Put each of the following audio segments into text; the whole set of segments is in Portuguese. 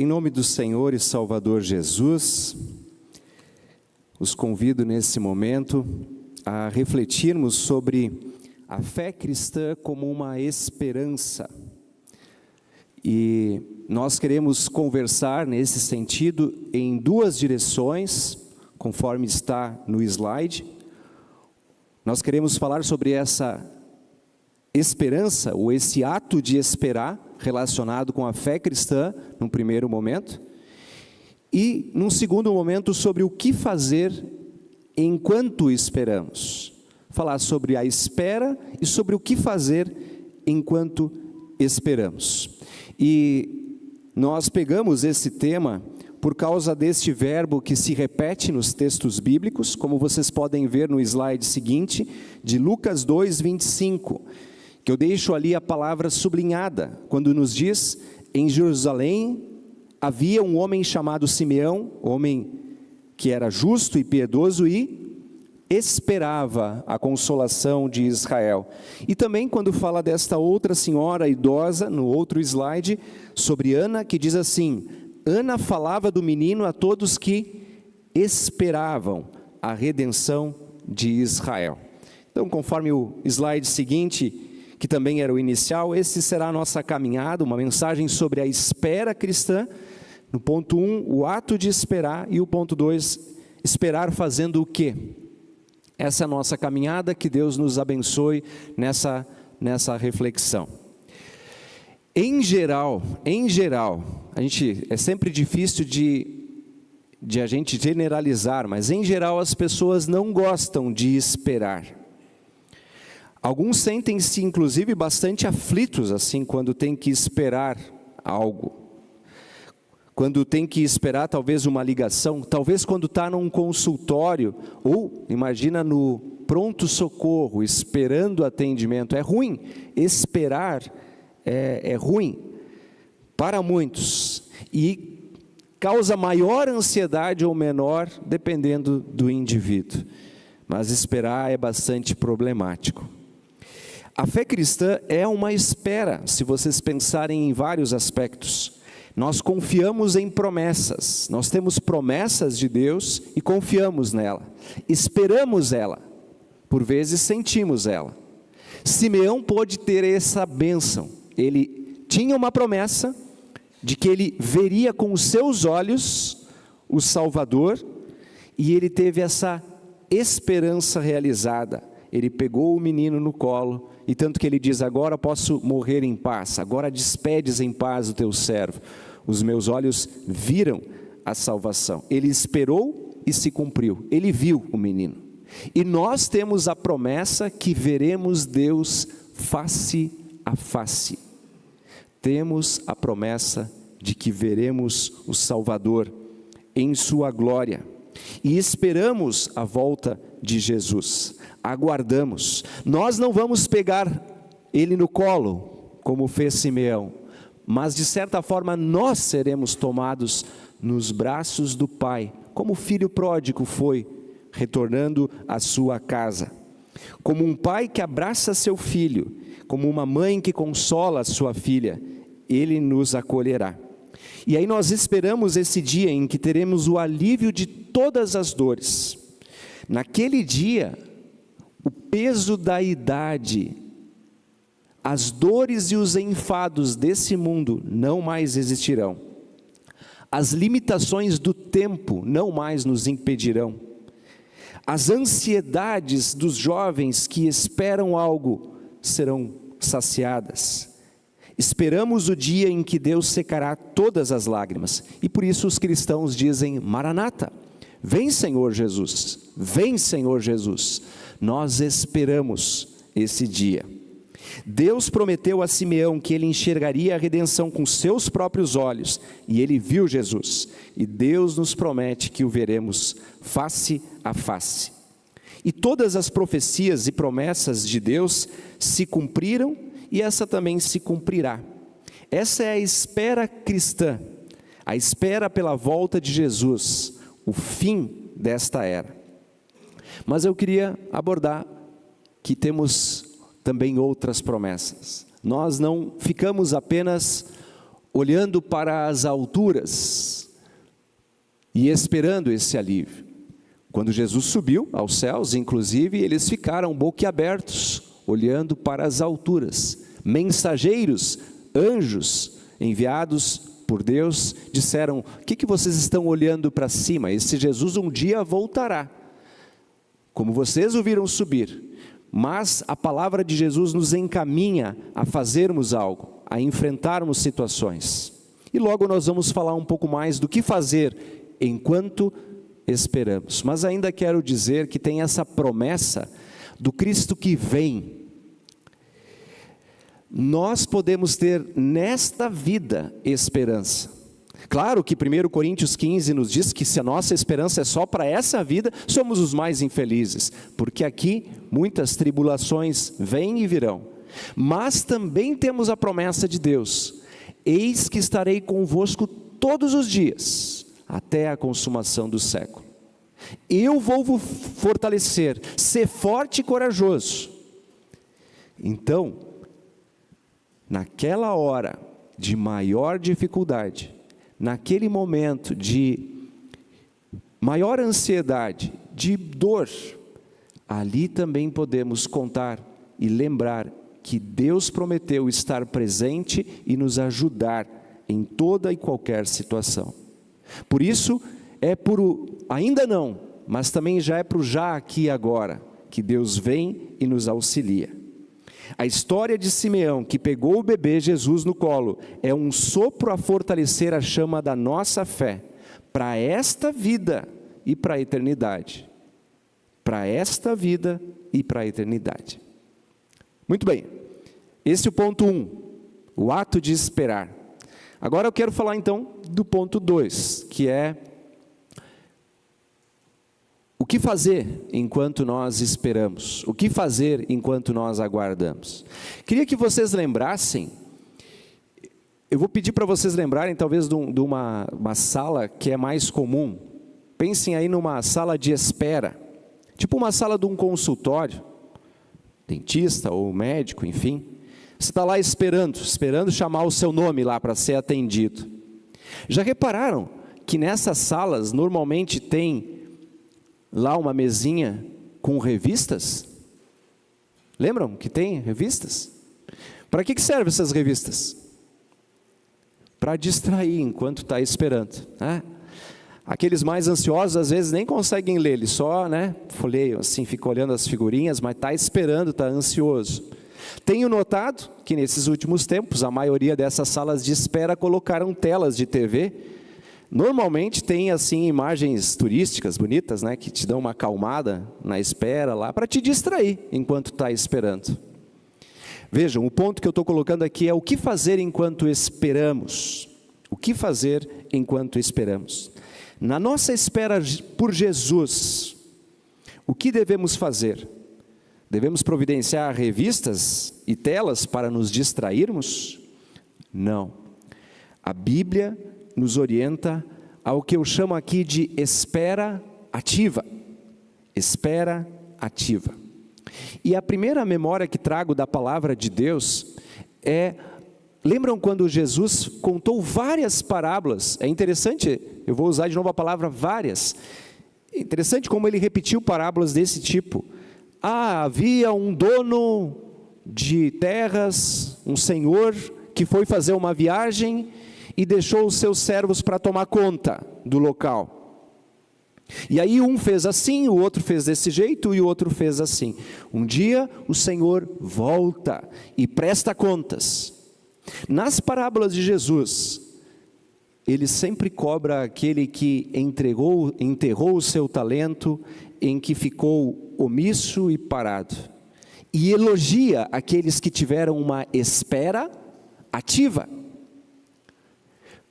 Em nome do Senhor e Salvador Jesus, os convido nesse momento a refletirmos sobre a fé cristã como uma esperança. E nós queremos conversar nesse sentido em duas direções, conforme está no slide. Nós queremos falar sobre essa esperança, ou esse ato de esperar, relacionado com a fé cristã, num primeiro momento. E, num segundo momento, sobre o que fazer enquanto esperamos. Falar sobre a espera e sobre o que fazer enquanto esperamos. E nós pegamos esse tema por causa deste verbo que se repete nos textos bíblicos, como vocês podem ver no slide seguinte, de Lucas 2, 25, que eu deixo ali a palavra sublinhada, quando nos diz: em Jerusalém havia um homem chamado Simeão, homem que era justo e piedoso e esperava a consolação de Israel. E também quando fala desta outra senhora idosa, no outro slide, sobre Ana, que diz assim: Ana falava do menino a todos que esperavam a redenção de Israel. Então, conforme o slide seguinte, que também era o inicial, esse será a nossa caminhada, uma mensagem sobre a espera cristã. No ponto 1, o ato de esperar, e o ponto 2, esperar fazendo o quê? Essa é a nossa caminhada, que Deus nos abençoe nessa reflexão. Em geral, é sempre difícil de a gente generalizar, mas em geral as pessoas não gostam de esperar. Alguns sentem-se inclusive bastante aflitos assim quando tem que esperar algo. Quando tem que esperar talvez uma ligação, talvez quando está num consultório, ou imagina no pronto-socorro, esperando atendimento. É ruim, esperar é ruim para muitos, e causa maior ansiedade ou menor, dependendo do indivíduo. Mas esperar é bastante problemático. A fé cristã é uma espera, se vocês pensarem em vários aspectos. Nós confiamos em promessas, nós temos promessas de Deus e confiamos nela, esperamos ela, por vezes sentimos ela. Simeão pôde ter essa bênção, ele tinha uma promessa de que ele veria com os seus olhos o Salvador, e ele teve essa esperança realizada. Ele pegou o menino no colo, e tanto que ele diz: agora posso morrer em paz, agora despedes em paz o teu servo. Os meus olhos viram a salvação. Ele esperou e se cumpriu. Ele viu o menino. E nós temos a promessa que veremos Deus face a face. Temos a promessa de que veremos o Salvador em sua glória. E esperamos a volta de Jesus. Aguardamos. Nós não vamos pegar ele no colo, como fez Simeão, mas de certa forma nós seremos tomados nos braços do Pai, como o filho pródigo foi, retornando à sua casa. Como um pai que abraça seu filho, como uma mãe que consola a sua filha, ele nos acolherá. E aí nós esperamos esse dia em que teremos o alívio de todas as dores. Naquele dia, o peso da idade, as dores e os enfados desse mundo não mais existirão. As limitações do tempo não mais nos impedirão. As ansiedades dos jovens que esperam algo serão saciadas. Esperamos o dia em que Deus secará todas as lágrimas. E por isso os cristãos dizem: Maranata, vem Senhor Jesus, vem Senhor Jesus. Nós esperamos esse dia. Deus prometeu a Simeão que ele enxergaria a redenção com seus próprios olhos, e ele viu Jesus. E Deus nos promete que o veremos face a face. E todas as profecias e promessas de Deus se cumpriram, e essa também se cumprirá. Essa é a espera cristã, a espera pela volta de Jesus, o fim desta era. Mas eu queria abordar que temos também outras promessas. Nós não ficamos apenas olhando para as alturas e esperando esse alívio. Quando Jesus subiu aos céus, inclusive, eles ficaram boquiabertos, olhando para as alturas. Mensageiros, anjos enviados por Deus, disseram: o que vocês estão olhando para cima? Esse Jesus um dia voltará, como vocês o viram subir. Mas a palavra de Jesus nos encaminha a fazermos algo, a enfrentarmos situações. E logo nós vamos falar um pouco mais do que fazer enquanto esperamos. Mas ainda quero dizer que tem essa promessa do Cristo que vem. Nós podemos ter nesta vida esperança. Claro que 1 Coríntios 15 nos diz que se a nossa esperança é só para essa vida, somos os mais infelizes, porque aqui muitas tribulações vêm e virão. Mas também temos a promessa de Deus: eis que estarei convosco todos os dias, até a consumação do século. Eu vou vos fortalecer, ser forte e corajoso. Então, naquela hora de maior dificuldade, naquele momento de maior ansiedade, de dor, ali também podemos contar e lembrar que Deus prometeu estar presente e nos ajudar em toda e qualquer situação. Por isso, é por ainda não, mas também já é para o já aqui e agora, que Deus vem e nos auxilia. A história de Simeão, que pegou o bebê Jesus no colo, é um sopro a fortalecer a chama da nossa fé, para esta vida e para a eternidade. Para esta vida e para a eternidade. Muito bem, esse é o ponto 1, o ato de esperar. Agora eu quero falar então do ponto 2, que é o que fazer enquanto nós esperamos? O que fazer enquanto nós aguardamos? Queria que vocês lembrassem, eu vou pedir para vocês lembrarem talvez de uma sala que é mais comum. Pensem aí numa sala de espera, tipo uma sala de um consultório, dentista ou médico, enfim. Você está lá esperando chamar o seu nome lá para ser atendido. Já repararam que nessas salas normalmente tem lá uma mesinha com revistas? Lembram que tem revistas? Para que servem essas revistas? Para distrair enquanto está esperando, né? Aqueles mais ansiosos às vezes nem conseguem ler, eles só folheiam assim, ficam olhando as figurinhas, mas está esperando, está ansioso. Tenho notado que nesses últimos tempos a maioria dessas salas de espera colocaram telas de TV. Normalmente tem assim imagens turísticas bonitas, que te dão uma acalmada na espera lá, para te distrair enquanto está esperando. Vejam, o ponto que eu estou colocando aqui é o que fazer enquanto esperamos. O que fazer enquanto esperamos? Na nossa espera por Jesus, o que devemos fazer? Devemos providenciar revistas e telas para nos distrairmos? Não. A Bíblia nos orienta ao que eu chamo aqui de espera ativa. Espera ativa. E a primeira memória que trago da palavra de Deus é, lembram quando Jesus contou várias parábolas? É interessante, eu vou usar de novo a palavra várias. É interessante como ele repetiu parábolas desse tipo. Havia um dono de terras, um senhor, que foi fazer uma viagem e deixou os seus servos para tomar conta do local. E aí um fez assim, o outro fez desse jeito e o outro fez assim. Um dia o Senhor volta e presta contas. Nas parábolas de Jesus, ele sempre cobra aquele que enterrou o seu talento, em que ficou omisso e parado. E elogia aqueles que tiveram uma espera ativa.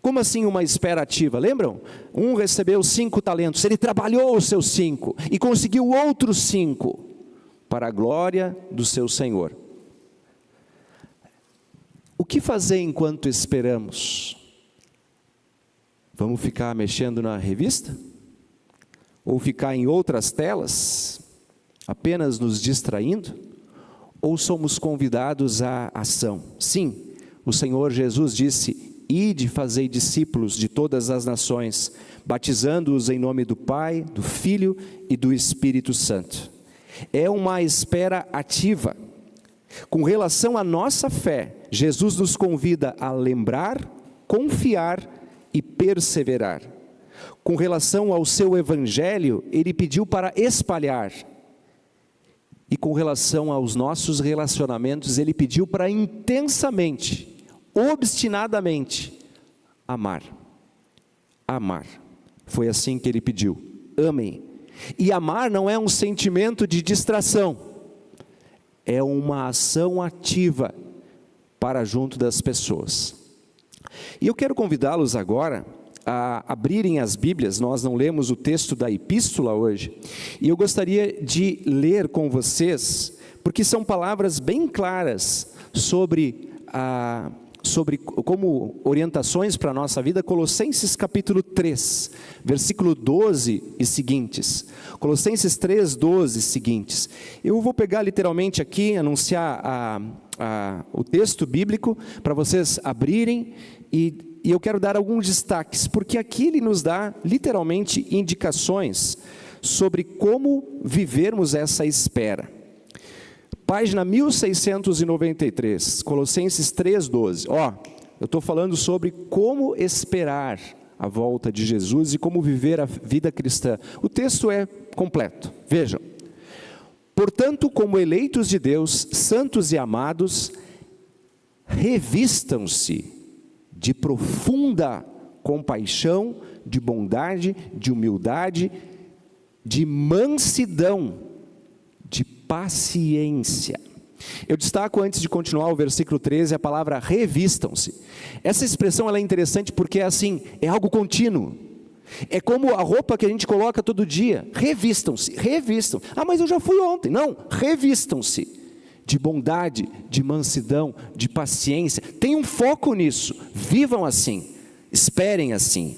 Como assim uma espera ativa? Lembram? Um recebeu 5 talentos, ele trabalhou os seus 5 e conseguiu outros 5 para a glória do seu Senhor. O que fazer enquanto esperamos? Vamos ficar mexendo na revista? Ou ficar em outras telas, apenas nos distraindo? Ou somos convidados à ação? Sim, o Senhor Jesus disse: ide fazei discípulos de todas as nações, batizando-os em nome do Pai, do Filho e do Espírito Santo. É uma espera ativa. Com relação à nossa fé, Jesus nos convida a lembrar, confiar e perseverar. Com relação ao seu evangelho, ele pediu para espalhar. E com relação aos nossos relacionamentos, ele pediu para intensamente, obstinadamente, amar. Amar. Foi assim que ele pediu. Amem. E amar não é um sentimento de distração. É uma ação ativa para junto das pessoas. E eu quero convidá-los agora a abrirem as Bíblias. Nós não lemos o texto da epístola hoje, e eu gostaria de ler com vocês, porque são palavras bem claras sobre como orientações para a nossa vida. Colossenses capítulo 3, versículo 12 e seguintes. Colossenses 3, 12 e seguintes. Eu vou pegar literalmente aqui, anunciar o texto bíblico para vocês abrirem, e eu quero dar alguns destaques, porque aqui ele nos dá literalmente indicações sobre como vivermos essa espera. Página 1693, Colossenses 3,12. Eu estou falando sobre como esperar a volta de Jesus e como viver a vida cristã. O texto é completo, vejam. Portanto, como eleitos de Deus, santos e amados, revistam-se de profunda compaixão, de bondade, de humildade, de mansidão, de paciência. Eu destaco, antes de continuar o versículo 13, a palavra revistam-se. Essa expressão ela é interessante porque é algo contínuo. É como a roupa que a gente coloca todo dia. Revistam-se, revistam. Mas eu já fui ontem. Não, revistam-se de bondade, de mansidão, de paciência. Tenham foco nisso, vivam assim, esperem assim.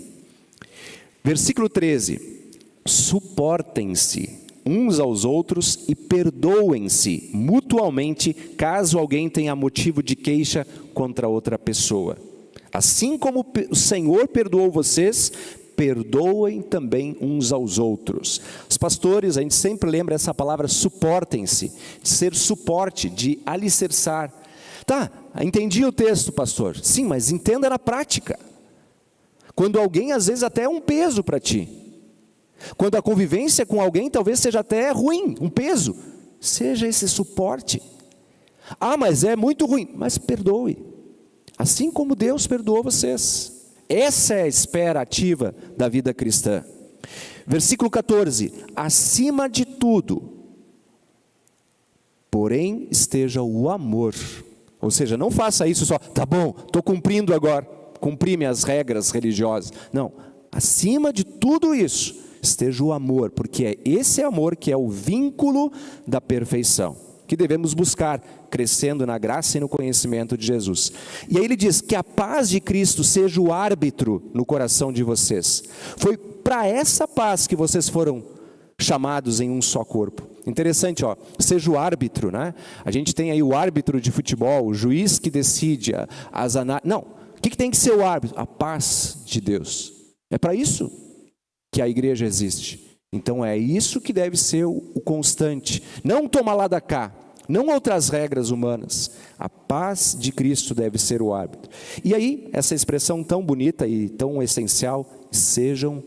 Versículo 13, suportem-se uns aos outros e perdoem-se mutuamente, caso alguém tenha motivo de queixa contra outra pessoa. Assim como o Senhor perdoou vocês, perdoem também uns aos outros. Os pastores, a gente sempre lembra essa palavra suportem-se, de ser suporte, de alicerçar. Tá, entendi o texto, pastor. Sim, mas entenda na prática. Quando alguém, às vezes, até é um peso para ti. Quando a convivência com alguém talvez seja até ruim, um peso. Seja esse suporte. Mas é muito ruim. Mas perdoe. Assim como Deus perdoou vocês. Essa é a espera ativa da vida cristã. Versículo 14. Acima de tudo, porém, esteja o amor. Ou seja, não faça isso só, tá bom, estou cumprindo agora, cumpri minhas regras religiosas. Não, acima de tudo isso, esteja o amor, porque é esse amor que é o vínculo da perfeição, que devemos buscar, crescendo na graça e no conhecimento de Jesus. E aí ele diz que a paz de Cristo seja o árbitro no coração de vocês. Foi para essa paz que vocês foram chamados em um só corpo. Interessante, seja o árbitro, né? A gente tem aí o árbitro de futebol, o juiz que decide as análises. Não, o que tem que ser o árbitro? A paz de Deus. É para isso que a igreja existe. Então é isso que deve ser o constante. Não toma lá da cá, não outras regras humanas. A paz de Cristo deve ser o árbitro. E aí, essa expressão tão bonita e tão essencial, sejam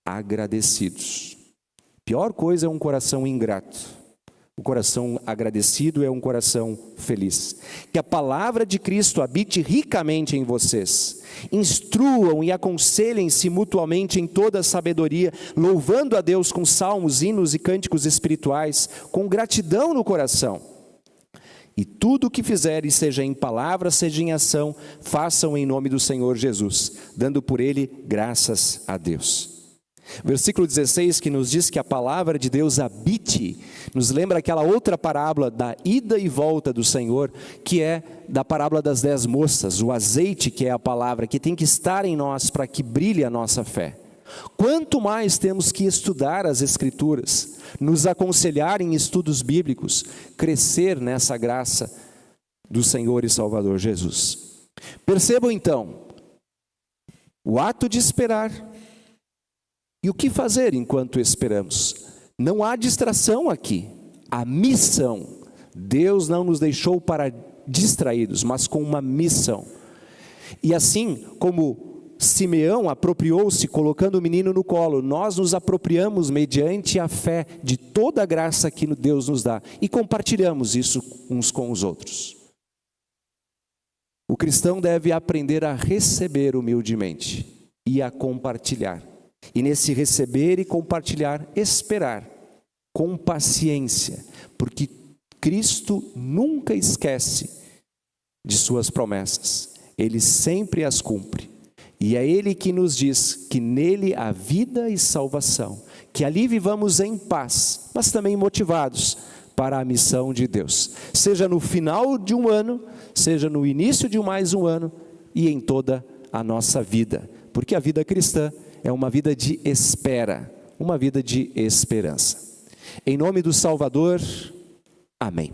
agradecidos. Pior coisa é um coração ingrato. O coração agradecido é um coração feliz. Que a palavra de Cristo habite ricamente em vocês. Instruam e aconselhem-se mutuamente em toda a sabedoria, louvando a Deus com salmos, hinos e cânticos espirituais, com gratidão no coração. E tudo o que fizerem, seja em palavra, seja em ação, façam em nome do Senhor Jesus, dando por ele graças a Deus. Versículo 16, que nos diz que a palavra de Deus habite, nos lembra aquela outra parábola da ida e volta do Senhor, que é da parábola das 10 moças, o azeite que é a palavra, que tem que estar em nós para que brilhe a nossa fé. Quanto mais temos que estudar as Escrituras, nos aconselhar em estudos bíblicos, crescer nessa graça do Senhor e Salvador Jesus. Percebam então o ato de esperar e o que fazer enquanto esperamos. Não há distração aqui, a missão. Deus não nos deixou para distraídos, mas com uma missão. E assim como Simeão apropriou-se colocando o menino no colo, nós nos apropriamos mediante a fé de toda a graça que Deus nos dá e compartilhamos isso uns com os outros. O cristão deve aprender a receber humildemente e a compartilhar. E nesse receber e compartilhar, esperar com paciência, porque Cristo nunca esquece de suas promessas. Ele sempre as cumpre. E é Ele que nos diz que nele há vida e salvação, que ali vivamos em paz, mas também motivados para a missão de Deus. Seja no final de um ano, seja no início de mais um ano e em toda a nossa vida. Porque a vida cristã é uma vida de espera, uma vida de esperança. Em nome do Salvador, amém.